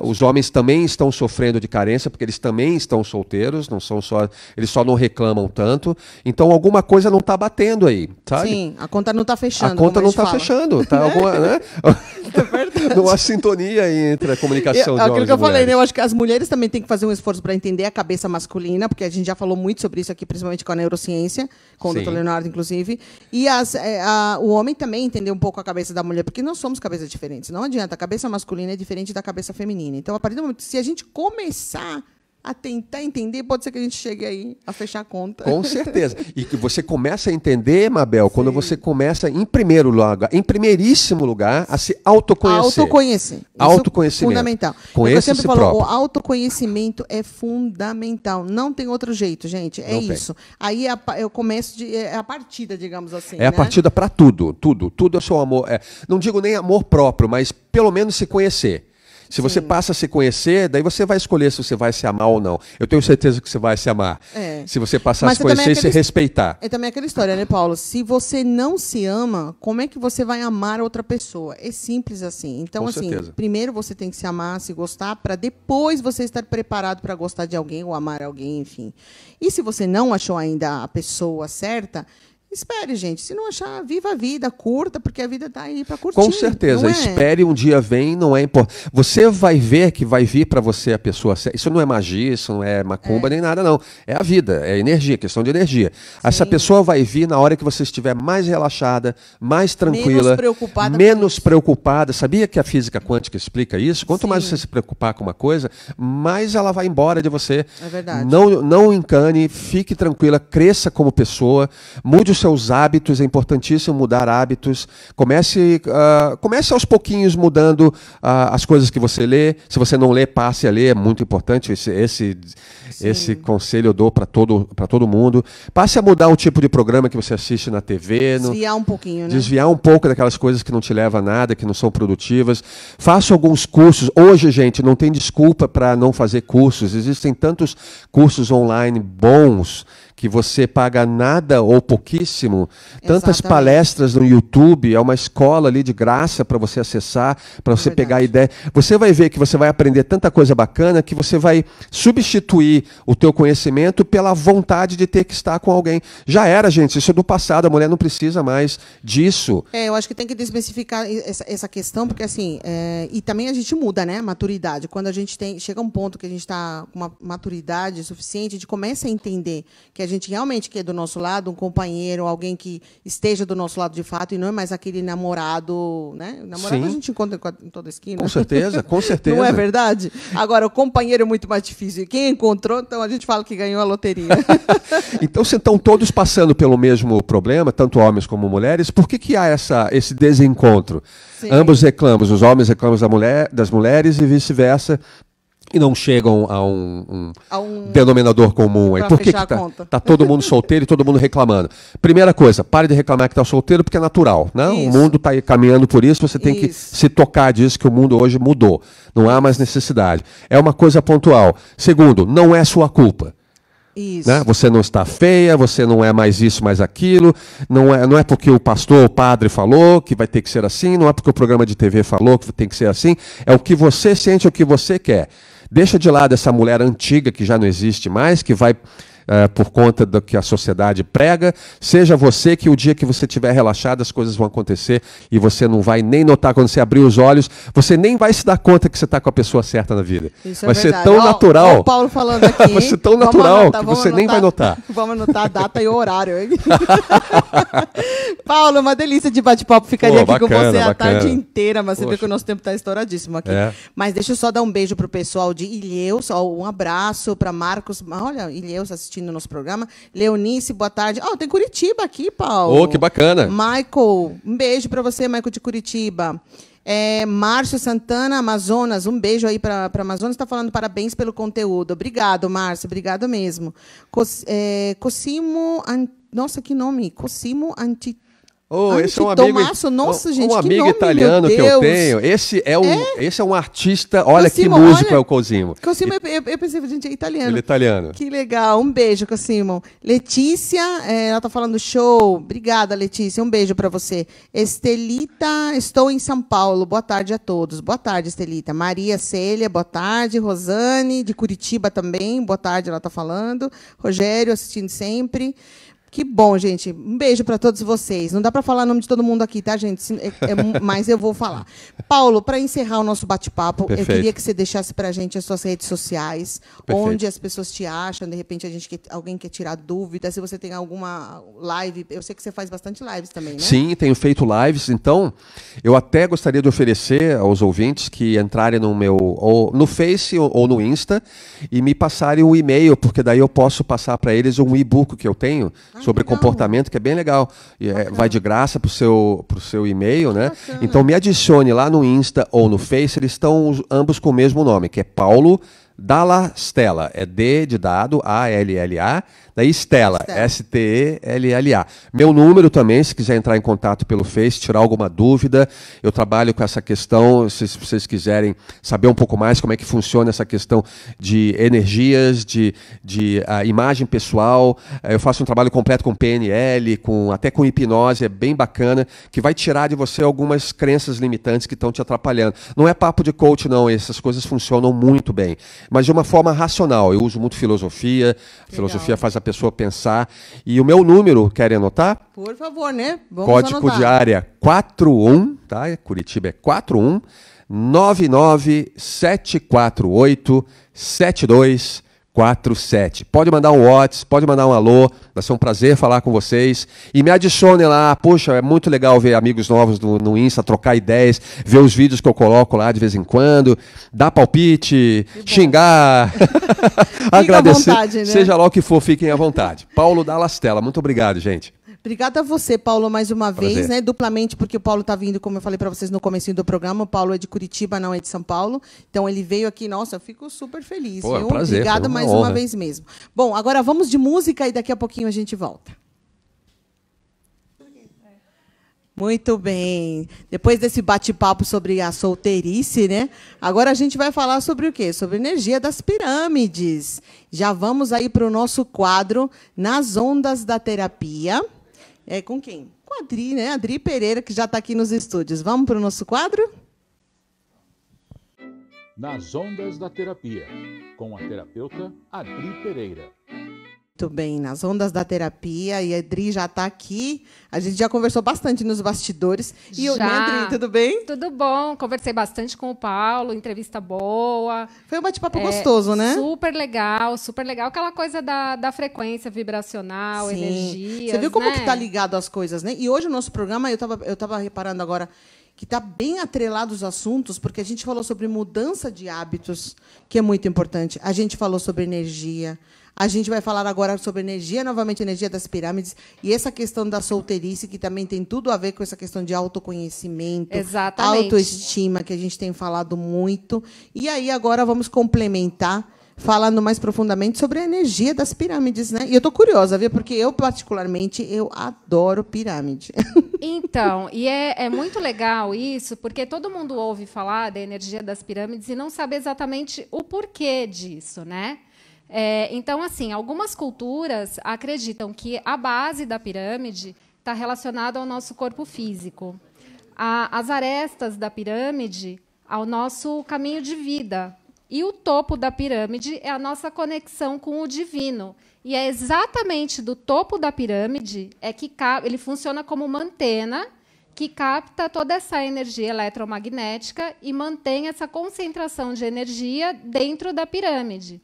Os homens também estão sofrendo de carência, porque eles também estão solteiros, não são só, eles só não reclamam tanto. Então alguma coisa não está batendo aí, sabe? Sim, a conta não está fechando. A conta como não gente está fala. fechando, tá? Né? Não há sintonia aí entre a comunicação de Aquilo homens que eu e falei, mulheres. né? Eu acho que as mulheres também têm que fazer um esforço para entender a cabeça masculina, porque a gente já falou muito sobre isso aqui, principalmente com a neurociência, com Sim. o Dr. Leonardo, inclusive. E o homem também entender um pouco a cabeça da mulher, porque nós somos cabeças diferentes. Não adianta, a cabeça masculina é diferente da cabeça feminina. Então, a partir do momento, se a gente começar a tentar entender, pode ser que a gente chegue aí a fechar a conta. Com certeza. E que você começa a entender, Mabel, quando você começa, em primeiríssimo lugar, a se autoconhecer. Autoconhecer. Isso Autoconhecimento. É fundamental. É o que eu Conheça sempre si falo, próprio. o autoconhecimento é fundamental. Não tem outro jeito, gente. É Não tem. isso. Aí eu começo é a partida, digamos assim. É a né? partida para tudo, tudo. Tudo é o seu amor. Não digo nem amor próprio, mas pelo menos se conhecer. Se você passa a se conhecer, daí você vai escolher se você vai se amar ou não. Eu tenho certeza que você vai se amar. É. Se você passar a Mas se também é conhecer e se aquele- respeitar. É também aquela história, né, Paulo? Se você não se ama, como é que você vai amar outra pessoa? É simples assim. Então, Com assim, certeza. primeiro você tem que se amar, se gostar, para depois você estar preparado para gostar de alguém ou amar alguém, enfim. E se você não achou ainda a pessoa certa, espere, gente. Se não achar, viva a vida, curta, porque a vida está aí para curtir. Com certeza. não é? Espere um dia vem, não é importante. Você vai ver que vai vir para você a pessoa certa. Isso não é magia, isso não é macumba nem nada, não. É a vida, é energia, questão de energia. Essa pessoa vai vir na hora que você estiver mais relaxada, mais tranquila, menos preocupada. Sabia que a física quântica explica isso? Quanto mais você se preocupar com uma coisa, mais ela vai embora de você. É verdade. Não encane, fique tranquila, cresça como pessoa, mude os seus hábitos, é importantíssimo mudar hábitos. Comece aos pouquinhos mudando as coisas que você lê. Se você não lê, passe a ler, é muito importante. Esse conselho eu dou para todo mundo. Passe a mudar o tipo de programa que você assiste na TV. Desviar um pouquinho, né? Desviar um pouco daquelas coisas que não te levam a nada, que não são produtivas. Faça alguns cursos. Hoje, gente, não tem desculpa para não fazer cursos. Existem tantos cursos online bons que você paga nada ou pouquíssimo. Tantas Exatamente. palestras no YouTube, é uma escola ali de graça para você acessar, para você pegar a ideia. Você vai ver que você vai aprender tanta coisa bacana que você vai substituir o teu conhecimento pela vontade de ter que estar com alguém. Já era, gente, isso é do passado, a mulher não precisa mais disso. Eu acho que tem que desmistificar essa questão, porque assim, e também a gente muda, né, a maturidade. Quando a gente chega a um ponto que a gente está com uma maturidade suficiente, a gente começa a entender que a gente realmente quer do nosso lado um companheiro, alguém que esteja do nosso lado de fato, e não é mais aquele namorado, né? Namorado Sim. a gente encontra em toda esquina. Com certeza, com certeza. Não é verdade? Agora, o companheiro é muito mais difícil. E quem encontrou, então a gente fala que ganhou a loteria. Então, se estão todos passando pelo mesmo problema, tanto homens como mulheres, por que há esse desencontro? Sim. Ambos reclamam, os homens reclamam das mulheres e vice-versa, e não chegam a um denominador comum. Aí, Pra por que fechar a conta. tá todo mundo solteiro e todo mundo reclamando? Primeira coisa, pare de reclamar que está solteiro, porque é natural. Né? O Isso. mundo está caminhando por isso, você tem que Isso. se tocar disso, que o mundo hoje mudou. Não há mais necessidade. É uma coisa pontual. Segundo, não é sua culpa. Isso. Né? Você não está feia, você não é mais isso, mais aquilo, não é porque o pastor, o padre falou que vai ter que ser assim, não é porque o programa de TV falou que tem que ser assim, é o que você sente, é o que você quer. Deixa de lado essa mulher antiga que já não existe mais, que vai por conta do que a sociedade prega. Seja você que o dia que você estiver relaxado, as coisas vão acontecer e você não vai nem notar quando você abrir os olhos, você nem vai se dar conta que você está com a pessoa certa na vida. Isso é vai ser verdade. tão natural. Ó o Paulo falando aqui. Vai ser tão natural que você nem vai notar. Vamos anotar a data e o horário. Paulo, uma delícia de bate-papo. Ficaria aqui com você a tarde inteira, mas você vê que o nosso tempo está estouradíssimo aqui. Mas deixa eu só dar um beijo para o pessoal de Ilhéus, um abraço para Marcos. Olha, Ilhéus assistindo o nosso programa. Leonice, boa tarde. Tem Curitiba aqui, Paulo. Que bacana. Michael, um beijo para você, Michael de Curitiba. Márcio Santana, Amazonas, um beijo aí para Amazonas, está falando parabéns pelo conteúdo. Obrigado, Márcio, obrigado mesmo. Cosimo, nossa, que nome? Cosimo esse é um amigo, nossa, gente, um que amigo nome, italiano que eu tenho. Esse é um artista, olha Cosimo, que músico é o Cosimo. Cosimo, eu pensei, gente, é italiano. Ele é italiano. Que legal, um beijo, Cosimo. Letícia, ela está falando show. Obrigada, Letícia, um beijo para você. Estelita, estou em São Paulo, boa tarde a todos. Boa tarde, Estelita. Maria Célia, boa tarde. Rosane, de Curitiba também, boa tarde, ela está falando. Rogério, assistindo sempre. Que bom, gente. Um beijo para todos vocês. Não dá para falar o nome de todo mundo aqui, tá, gente? Mas eu vou falar. Paulo, para encerrar o nosso bate-papo, eu queria que você deixasse para a gente as suas redes sociais, onde as pessoas te acham, de repente alguém quer tirar dúvida, se você tem alguma live. Eu sei que você faz bastante lives também, né? Sim, tenho feito lives. Então, eu até gostaria de oferecer aos ouvintes que entrarem no meu, ou no Face ou no Insta, e me passarem um e-mail, porque daí eu posso passar para eles um e-book que eu tenho, sobre comportamento, que é bem legal. Vai de graça para o seu e-mail, né? Então me adicione lá no Insta ou no Face, eles estão ambos com o mesmo nome, que é Paulo Dalla Stella. É D de dado, A-L-L-A, daí Stella, S-T-E-L-L-A. Meu número também, se quiser entrar em contato pelo Face, tirar alguma dúvida, eu trabalho com essa questão, se vocês quiserem saber um pouco mais como é que funciona essa questão de energias, de imagem pessoal, eu faço um trabalho completo com PNL, até com hipnose, é bem bacana, que vai tirar de você algumas crenças limitantes que estão te atrapalhando. Não é papo de coach, não, essas coisas funcionam muito bem, mas de uma forma racional. Eu uso muito filosofia, a filosofia faz a pessoa pensar. E o meu número, querem anotar? Por favor, né? Vamos Código anotar. de área 41, tá? Curitiba é 41 99748 7247. Pode mandar um WhatsApp, pode mandar um alô, vai ser um prazer falar com vocês. E me adicione lá, poxa, é muito legal ver amigos novos no Insta, trocar ideias, ver os vídeos que eu coloco lá de vez em quando, dar palpite, xingar, agradecer, à vontade, né? Seja lá o que for, fiquem à vontade. Paulo Dalla Stella, muito obrigado, gente. Obrigada a você, Paulo, mais uma vez, né? Duplamente, porque o Paulo está vindo, como eu falei para vocês no comecinho do programa, o Paulo é de Curitiba, não é de São Paulo. Então, ele veio aqui, nossa, eu fico super feliz. Pô, viu? Prazer, obrigada mais uma vez mesmo. Bom, agora vamos de música e daqui a pouquinho a gente volta. Muito bem. Depois desse bate-papo sobre a solteirice, né? Agora a gente vai falar sobre o quê? Sobre energia das pirâmides. Já vamos aí para o nosso quadro Nas Ondas da Terapia. Com quem? Com a Adri, né? Adri Pereira, que já está aqui nos estúdios. Vamos para o nosso quadro? Nas Ondas da Terapia, com a terapeuta Adri Pereira. Muito bem, nas Ondas da Terapia, e a Adri já está aqui. A gente já conversou bastante nos bastidores. E né, Adri, tudo bem? Tudo bom, conversei bastante com o Paulo, entrevista boa. Foi um bate-papo gostoso, né? Super legal, super legal. Aquela coisa da frequência vibracional, energia. Você viu como que está ligado às coisas, né? E hoje o nosso programa, eu tava reparando agora, que está bem atrelado aos assuntos, porque a gente falou sobre mudança de hábitos, que é muito importante. A gente falou sobre energia. A gente vai falar agora sobre energia, novamente, energia das pirâmides, e essa questão da solteirice, que também tem tudo a ver com essa questão de autoconhecimento, autoestima, que a gente tem falado muito. E aí, agora, vamos complementar, falando mais profundamente sobre a energia das pirâmides, né? E eu estou curiosa, viu? Porque eu, particularmente, eu adoro pirâmide. Então, e é muito legal isso, porque todo mundo ouve falar da energia das pirâmides e não sabe exatamente o porquê disso, né? Então, assim, algumas culturas acreditam que a base da pirâmide está relacionada ao nosso corpo físico. As arestas da pirâmide ao nosso caminho de vida, E o topo da pirâmide é a nossa conexão com o divino. E é exatamente do topo da pirâmide que ele funciona como uma antena que capta toda essa energia eletromagnética e mantém essa concentração de energia dentro da pirâmide.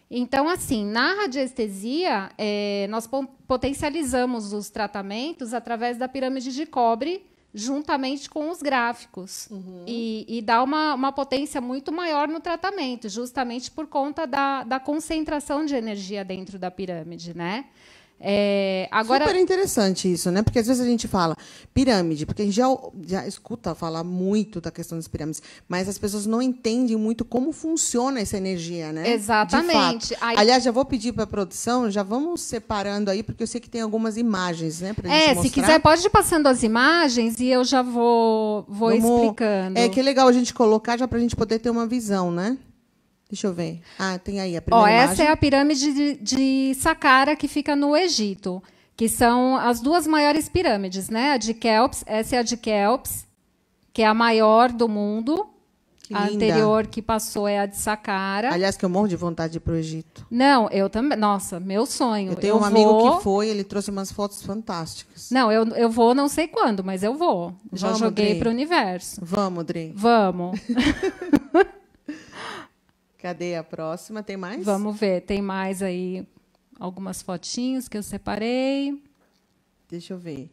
Então, assim, na radiestesia, nós potencializamos os tratamentos através da pirâmide de cobre, juntamente com os gráficos. E dá uma potência muito maior no tratamento, justamente por conta da concentração de energia dentro da pirâmide, né? Agora... Super interessante isso, né? Porque às vezes a gente fala pirâmide, porque a gente já escuta falar muito da questão das pirâmides, mas as pessoas não entendem muito como funciona essa energia, né? Exatamente. Aí... Aliás, já vou pedir para a produção, já vamos separando aí, porque eu sei que tem algumas imagens, né? Pra gente mostrar. Se quiser, pode ir passando as imagens e eu já vou explicando. Que é legal a gente colocar já para a gente poder ter uma visão, né? Deixa eu ver. Tem aí a primeira imagem. Essa é a pirâmide de Saqqara, que fica no Egito, que são as duas maiores pirâmides, né? A de Quéops, essa é a de Quéops, que é a maior do mundo. A anterior que passou é a de Saqqara. Aliás, que eu morro de vontade de ir para o Egito. Não, eu também. Nossa, meu sonho. Eu tenho um amigo que foi, ele trouxe umas fotos fantásticas. Não, eu vou não sei quando, mas eu vou. Já joguei para o universo. Vamos, Dri. Vamos. Cadê a próxima? Tem mais? Vamos ver. Tem mais aí algumas fotinhos que eu separei. Deixa eu ver.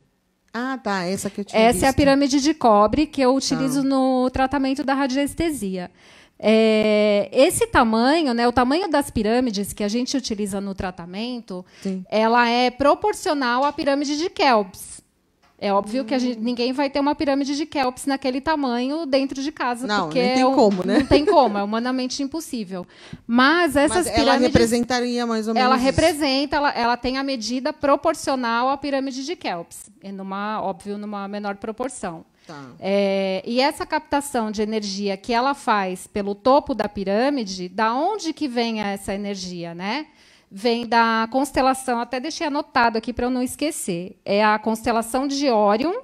Tá. Essa que eu tinha visto. Essa é a pirâmide de cobre que eu utilizo no tratamento da radiestesia. Esse tamanho, né, o tamanho das pirâmides que a gente utiliza no tratamento, ela é proporcional à pirâmide de Quéops. É óbvio que ninguém vai ter uma pirâmide de Quéops naquele tamanho dentro de casa. Não, porque não tem como, né? Não tem como, é humanamente impossível. Mas essas pirâmides... Ela representaria mais ou menos Ela isso. representa, ela tem a medida proporcional à pirâmide de Quéops. Óbvio, numa menor proporção. Tá. E essa captação de energia que ela faz pelo topo da pirâmide, da onde que vem essa energia, né? Vem da constelação, até deixei anotado aqui para eu não esquecer. É a constelação de Órion,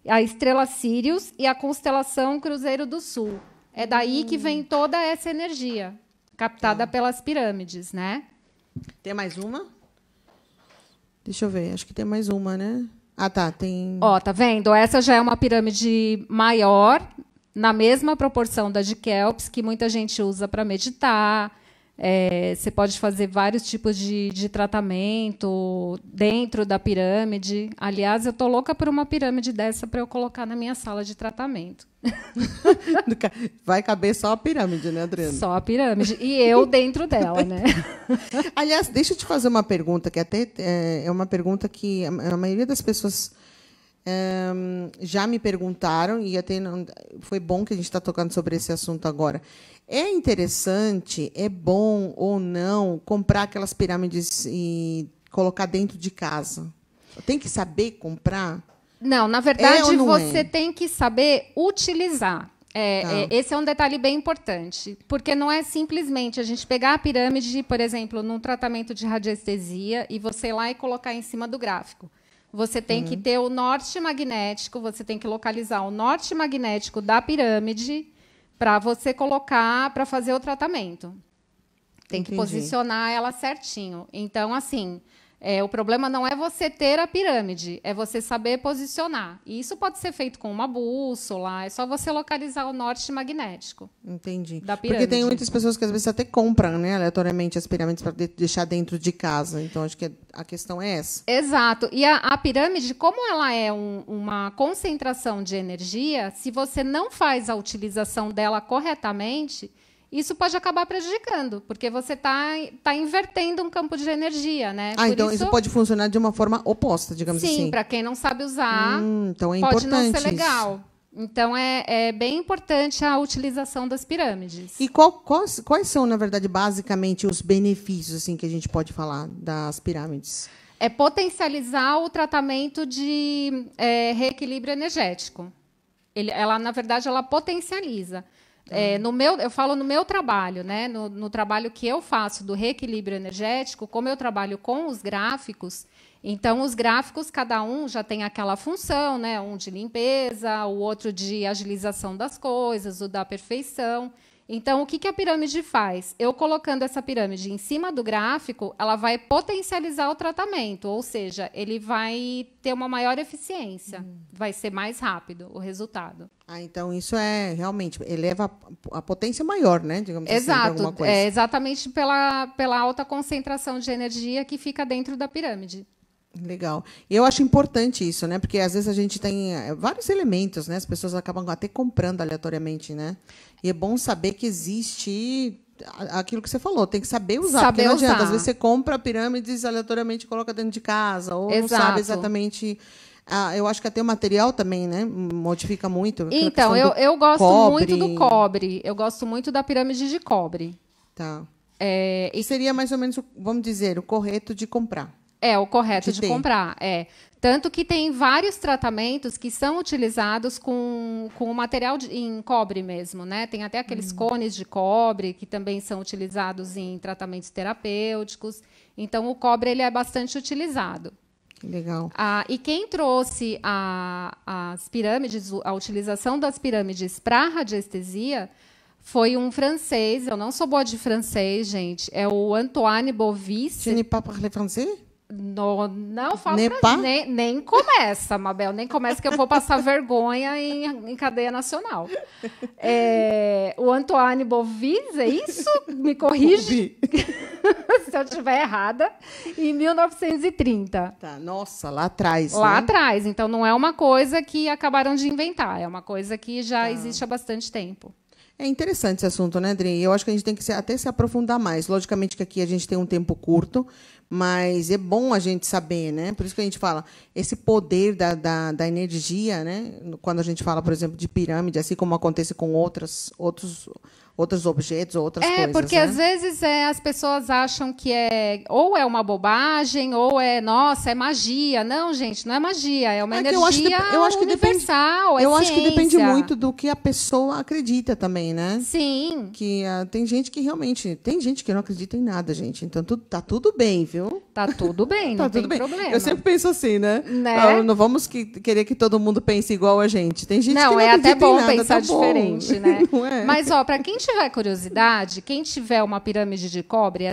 a estrela Sírius e a constelação Cruzeiro do Sul. É daí que vem toda essa energia, captada pelas pirâmides, né? Tem mais uma? Deixa eu ver, acho que tem mais uma, né? Tá, tem... Tá vendo? Essa já é uma pirâmide maior, na mesma proporção da de Quéops, que muita gente usa para meditar. Você pode fazer vários tipos de tratamento dentro da pirâmide. Aliás, eu estou louca por uma pirâmide dessa para eu colocar na minha sala de tratamento. Vai caber só a pirâmide, né, Adriana? Só a pirâmide. E eu dentro dela, né? Aliás, deixa eu te fazer uma pergunta, que até é uma pergunta que a maioria das pessoas já me perguntaram, e até foi bom que a gente está tocando sobre esse assunto agora. É interessante, é bom ou não comprar aquelas pirâmides e colocar dentro de casa? Tem que saber comprar? Não, na verdade, você tem que saber utilizar. Esse é um detalhe bem importante, porque não é simplesmente a gente pegar a pirâmide, por exemplo, num tratamento de radiestesia, e você ir lá e colocar em cima do gráfico. Você tem que ter o norte magnético, você tem que localizar o norte magnético da pirâmide para você colocar para fazer o tratamento. Tem que posicionar ela certinho. Então, assim, o problema não é você ter a pirâmide, é você saber posicionar. E isso pode ser feito com uma bússola, é só você localizar o norte magnético. Entendi. Da pirâmide. Porque tem muitas pessoas que às vezes até compram, né, aleatoriamente as pirâmides para deixar dentro de casa. Então, acho que a questão é essa. Exato. E a pirâmide, como ela é uma concentração de energia, se você não faz a utilização dela corretamente, isso pode acabar prejudicando, porque você tá invertendo um campo de energia, né? Então isso pode funcionar de uma forma oposta, digamos assim. Sim, para quem não sabe usar, então é pode importante não ser legal. Isso. Então é bem importante a utilização das pirâmides. E quais são, na verdade, basicamente os benefícios assim que a gente pode falar das pirâmides? É potencializar o tratamento de reequilíbrio energético. Ela, na verdade, ela potencializa. Eu falo no meu trabalho, né? No trabalho que eu faço do reequilíbrio energético, como eu trabalho com os gráficos, então os gráficos, cada um já tem aquela função, né? Um de limpeza, o outro de agilização das coisas, o da perfeição. Então, o que a pirâmide faz? Eu colocando essa pirâmide em cima do gráfico, ela vai potencializar o tratamento, ou seja, ele vai ter uma maior eficiência, vai ser mais rápido o resultado. Então isso realmente eleva a potência maior, né? Digamos Exato, assim, alguma coisa. Exatamente pela alta concentração de energia que fica dentro da pirâmide. Legal. E eu acho importante isso, né? Porque às vezes a gente tem vários elementos, né? As pessoas acabam até comprando aleatoriamente, né? E é bom saber que existe aquilo que você falou, tem que saber usar. Saber porque não adianta, usar. às vezes você compra pirâmides aleatoriamente e coloca dentro de casa, ou não Exato. sabe exatamente. Eu acho que até o material também, né? Modifica muito. Então, eu gosto muito do cobre. Eu gosto muito da pirâmide de cobre. Tá. E seria mais ou menos, vamos dizer, o correto de comprar. O correto de comprar. Tanto que tem vários tratamentos que são utilizados com o material em cobre mesmo, né? Tem até aqueles cones de cobre que também são utilizados em tratamentos terapêuticos. Então, o cobre ele é bastante utilizado. Legal. E quem trouxe as pirâmides, a utilização das pirâmides para radiestesia foi um francês. Eu não sou boa de francês, gente. É o Antoine Bovis. Tu n'es pas parler français? Não falo francês. Nem começa, Mabel. Nem começa que eu vou passar vergonha em cadeia nacional. O Antoine Bovis, é isso? Me corrige se eu estiver errada. Em 1930. Tá, nossa, lá atrás. Lá né? atrás. Então, não é uma coisa que acabaram de inventar. É uma coisa que já existe há bastante tempo. É interessante esse assunto, né, Adri? Eu acho que a gente tem que até se aprofundar mais. Logicamente que aqui a gente tem um tempo curto, mas é bom a gente saber, né? Por isso que a gente fala, esse poder da energia, né? Quando a gente fala, por exemplo, de pirâmide, assim como acontece com outros objetos ou outras coisas. Porque né? às vezes as pessoas acham que ou é uma bobagem, ou nossa, é magia. Não, gente, não é magia, é uma energia eu acho que universal, eu acho que depende ciência. muito do que a pessoa acredita também, né? Sim. Que tem gente que realmente... Tem gente que não acredita em nada, gente. Então, tá tudo bem, viu? Tá tudo bem, não tem problema. Eu sempre penso assim, né? Não vamos querer que todo mundo pense igual a gente. Tem gente que não acredita até bom em nada, pensar diferente, né? Não é? Mas, para quem tiver curiosidade, quem tiver uma pirâmide de cobre,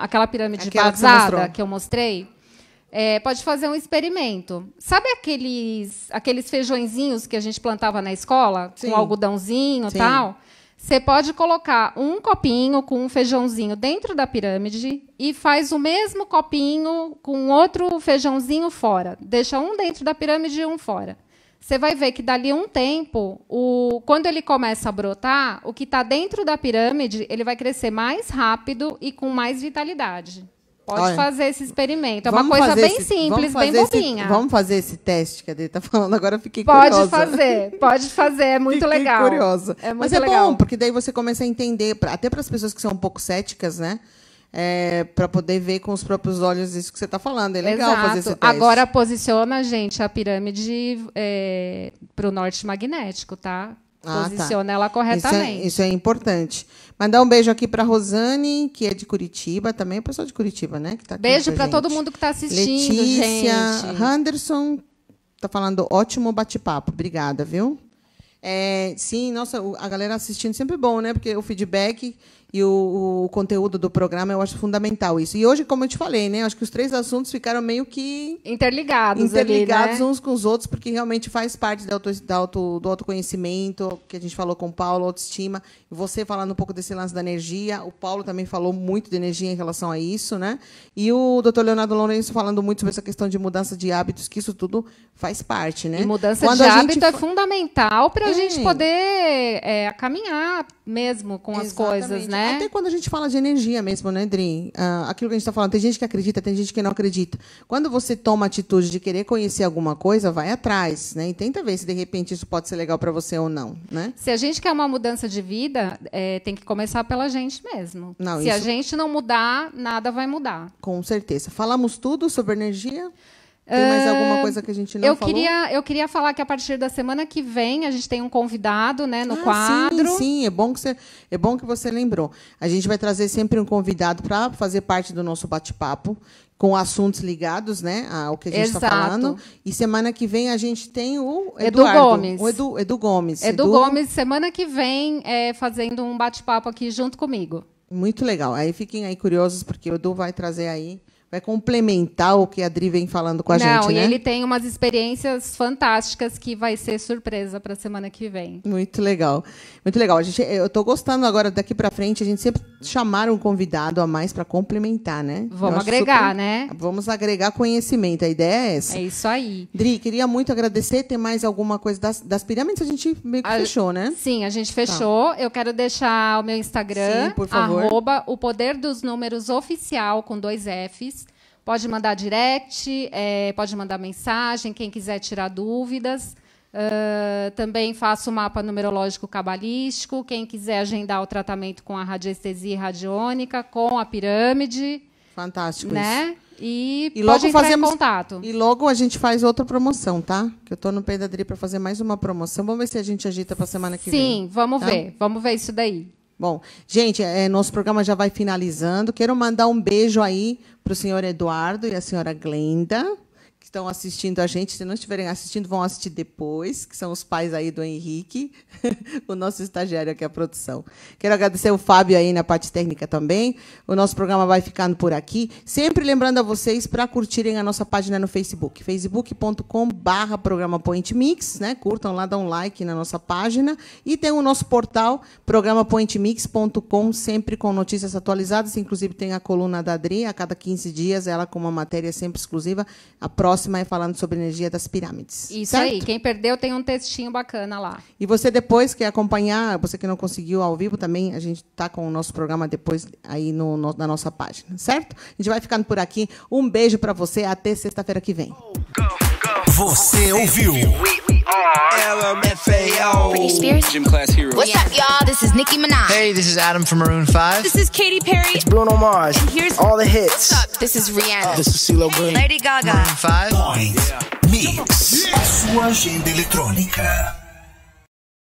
aquela pirâmide vazada que eu mostrei, pode fazer um experimento. Sabe aqueles feijõezinhos que a gente plantava na escola? Sim. Com algodãozinho e Sim. tal? Você pode colocar um copinho com um feijãozinho dentro da pirâmide e faz o mesmo copinho com outro feijãozinho fora. Deixa um dentro da pirâmide e um fora. Você vai ver que, dali a um tempo, quando ele começa a brotar, o que está dentro da pirâmide ele vai crescer mais rápido e com mais vitalidade. Pode fazer esse experimento. É uma coisa bem simples, bem bobinha. Vamos fazer esse teste que a Adri está falando. Agora eu fiquei curiosa. Pode fazer. É muito legal. Fiquei curiosa. Mas é legal. Bom, porque daí você começa a entender, até para as pessoas que são um pouco céticas, né? Para poder ver com os próprios olhos isso que você está falando. É legal fazer esse teste. Agora posiciona, gente, a pirâmide para o norte magnético, tá? Posiciona ela corretamente. Isso é importante. Mandar um beijo aqui para Rosane, que é de Curitiba, também é pessoa de Curitiba, né? Que tá aqui beijo para todo mundo que está assistindo, Letícia, gente. Anderson está falando ótimo bate-papo. Obrigada, viu? Sim, nossa, a galera assistindo sempre é bom, né? Porque o feedback e o conteúdo do programa eu acho fundamental isso. E hoje, como eu te falei, né? Acho que os 3 assuntos ficaram meio que interligados ali, né? uns com os outros, porque realmente faz parte do autoconhecimento, que a gente falou com o Paulo, autoestima. E você falando um pouco desse lance da energia. O Paulo também falou muito de energia em relação a isso, né? E o Dr. Leonardo Lourenço falando muito sobre essa questão de mudança de hábitos, que isso tudo faz parte, né? E mudança de hábito é fundamental para a gente poder caminhar mesmo com as coisas, né? Até quando a gente fala de energia mesmo, né, Dri? Aquilo que a gente está falando, tem gente que acredita, tem gente que não acredita. Quando você toma a atitude de querer conhecer alguma coisa, vai atrás, né? E tenta ver se, de repente, isso pode ser legal para você ou não, né? Se a gente quer uma mudança de vida, tem que começar pela gente mesmo. Se a gente não mudar, nada vai mudar. Com certeza. Falamos tudo sobre energia? Tem mais alguma coisa que a gente não falou? Eu queria falar que a partir da semana que vem a gente tem um convidado, né, no quadro. Sim, é bom que você lembrou. A gente vai trazer sempre um convidado para fazer parte do nosso bate-papo, com assuntos ligados, né, ao que a gente está falando. E semana que vem a gente tem o Eduardo, Gomes. O Edu Gomes. Edu Gomes, semana que vem, fazendo um bate-papo aqui junto comigo. Muito legal. Aí fiquem aí curiosos, porque o Edu vai trazer aí, vai complementar o que a Dri vem falando com a gente, né? E ele tem umas experiências fantásticas que vai ser surpresa para a semana que vem. Muito legal. Muito legal. Eu estou gostando agora, daqui para frente, a gente sempre chamar um convidado a mais para complementar, né? Vamos agregar, né? Vamos agregar conhecimento. A ideia é essa. É isso aí. Dri, queria muito agradecer. Tem mais alguma coisa das pirâmides? A gente meio que fechou, né? Sim, a gente fechou. Tá. Eu quero deixar o meu Instagram, sim, por favor. @o Poder dos Números Oficial, com 2 Fs. Pode mandar direct, pode mandar mensagem, quem quiser tirar dúvidas. Também faço o mapa numerológico cabalístico. Quem quiser agendar o tratamento com a radiestesia radiônica, com a pirâmide. Fantástico, né? Isso. E logo pode entrar em contato. E logo a gente faz outra promoção, tá? Que eu estou no pé da Dri para fazer mais uma promoção. Vamos ver se a gente agita para a semana que vem. Sim, vamos ver. Vamos ver isso daí. Bom, gente, nosso programa já vai finalizando. Quero mandar um beijo aí para o senhor Eduardo e a senhora Glenda, que estão assistindo a gente. Se não estiverem assistindo, vão assistir depois, que são os pais aí do Henrique, o nosso estagiário aqui, a produção. Quero agradecer o Fábio aí na parte técnica também. O nosso programa vai ficando por aqui. Sempre lembrando a vocês para curtirem a nossa página no Facebook, facebook.com/programa Point Mix, né? Curtam lá, dão um like na nossa página. E tem o nosso portal, programapointmix.com, sempre com notícias atualizadas. Inclusive tem a coluna da Adri, a cada 15 dias, ela com uma matéria sempre exclusiva. A próxima é falando sobre energia das pirâmides. Isso certo? aí. Quem perdeu tem um textinho bacana lá. E você depois quer acompanhar, você que não conseguiu ao vivo também, a gente está com o nosso programa depois aí na nossa página, certo? A gente vai ficando por aqui. Um beijo para você, até sexta-feira que vem. Você ouviu LMFAO. Britney Spears. Gym class hero. What's up, y'all? This is Nicki Minaj. Hey, this is Adam from Maroon 5. This is Katy Perry. It's Bruno Mars. And here's all the hits. What's up? This is Rihanna. This is CeeLo Green. Lady Gaga. Maroon 5. Point Mix. A sua agenda eletrônica.